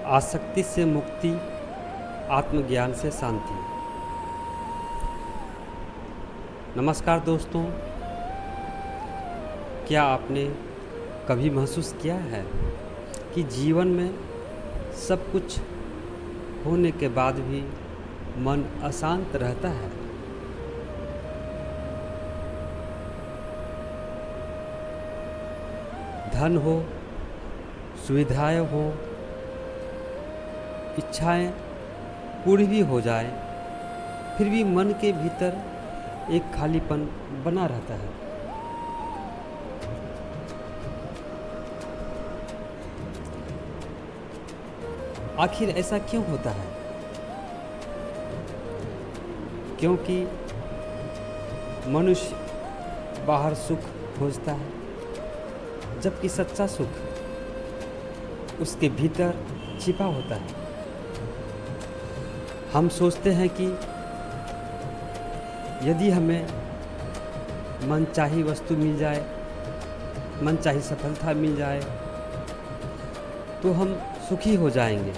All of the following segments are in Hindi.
आसक्ति से मुक्ति, आत्मज्ञान से शांति। नमस्कार दोस्तों, क्या आपने कभी महसूस किया है कि जीवन में सब कुछ होने के बाद भी मन अशांत रहता है? धन हो, सुविधाएं हो, इच्छाएं पूरी भी हो जाए, फिर भी मन के भीतर एक खालीपन बना रहता है। आखिर ऐसा क्यों होता है? क्योंकि मनुष्य बाहर सुख खोजता है, जबकि सच्चा सुख उसके भीतर छिपा होता है। हम सोचते हैं कि यदि हमें मनचाही वस्तु मिल जाए, मनचाही सफलता मिल जाए, तो हम सुखी हो जाएंगे।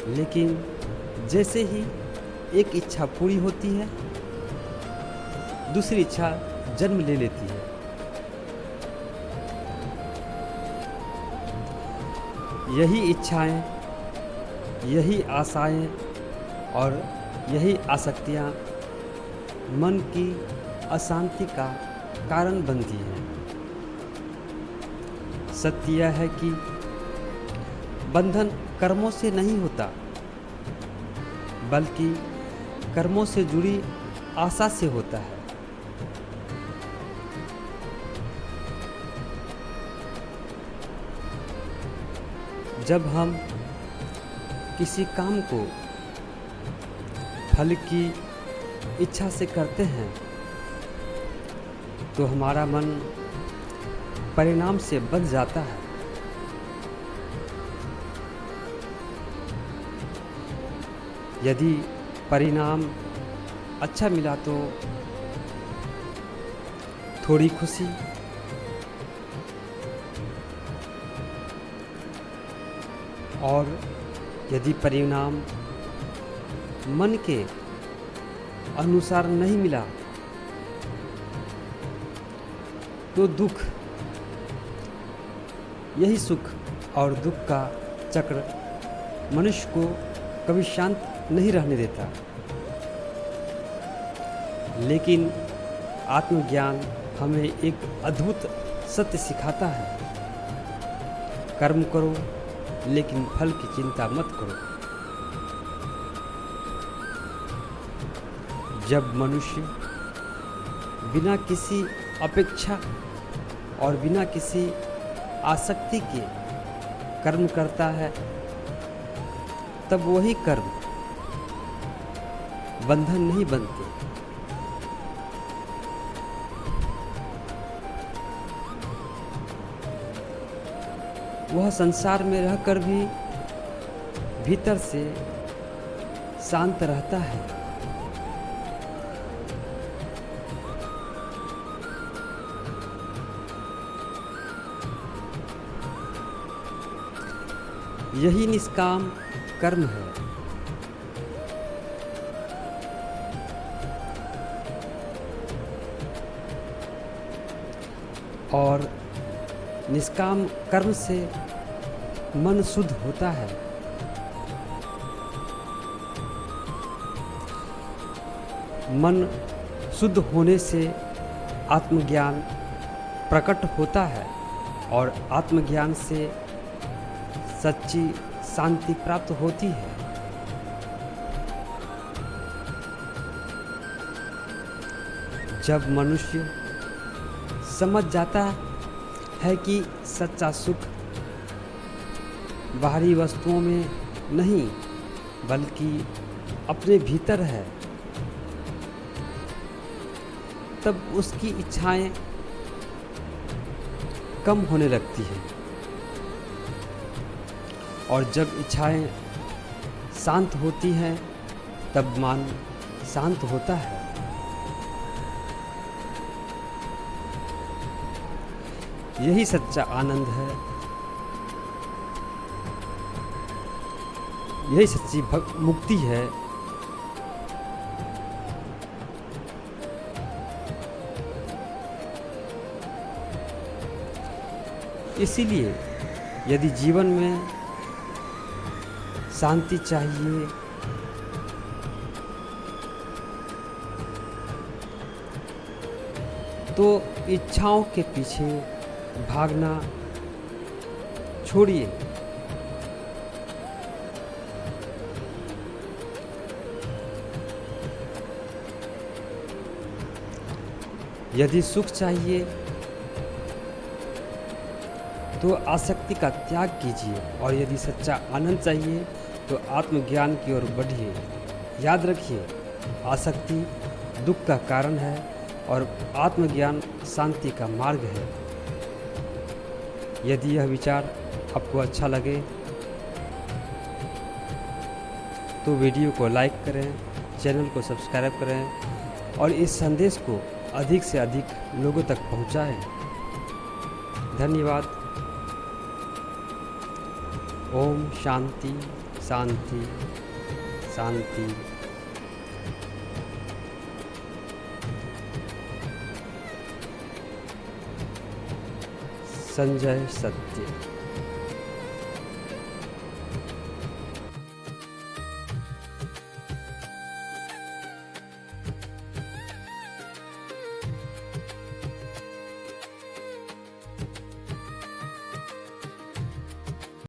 लेकिन जैसे ही एक इच्छा पूरी होती है, दूसरी इच्छा जन्म ले लेती है। यही इच्छाएं, यही आशाएं और यही आसक्तियां मन की अशांति का कारण बनती हैं। सत्य यह है कि बंधन कर्मों से नहीं होता, बल्कि कर्मों से जुड़ी आशा से होता है। जब हम किसी काम को फल की इच्छा से करते हैं, तो हमारा मन परिणाम से बंध जाता है। यदि परिणाम अच्छा मिला तो थोड़ी खुशी, और यदि परिणाम मन के अनुसार नहीं मिला तो दुख। यही सुख और दुख का चक्र मनुष्य को कभी शांत नहीं रहने देता। लेकिन आत्मज्ञान हमें एक अद्भुत सत्य सिखाता है। कर्म करो, लेकिन फल की चिंता मत करो। जब मनुष्य बिना किसी अपेक्षा और बिना किसी आसक्ति के कर्म करता है, तब वही कर्म बंधन नहीं बनते। वह संसार में रहकर भी भीतर से शांत रहता है। यही निष्काम कर्म है। और निष्काम कर्म से मन शुद्ध होता है। मन शुद्ध होने से आत्मज्ञान प्रकट होता है, और आत्मज्ञान से सच्ची शांति प्राप्त होती है। जब मनुष्य समझ जाता है कि सच्चा सुख बाहरी वस्तुओं में नहीं, बल्कि अपने भीतर है, तब उसकी इच्छाएं कम होने लगती हैं। और जब इच्छाएं शांत होती हैं, तब मन शांत होता है। यही सच्चा आनंद है। यही सच्ची मुक्ति है। इसीलिए यदि जीवन में शांति चाहिए तो इच्छाओं के पीछे भागना छोड़िए। यदि सुख चाहिए तो आसक्ति का त्याग कीजिए, और यदि सच्चा आनंद चाहिए तो आत्मज्ञान की ओर बढ़िए। याद रखिए, आसक्ति दुख का कारण है और आत्मज्ञान शांति का मार्ग है। यदि यह विचार आपको अच्छा लगे तो वीडियो को लाइक करें, चैनल को सब्सक्राइब करें और इस संदेश को अधिक से अधिक लोगों तक पहुंचाएं। धन्यवाद। ओम शांति शांति शांति। संजय सत्य।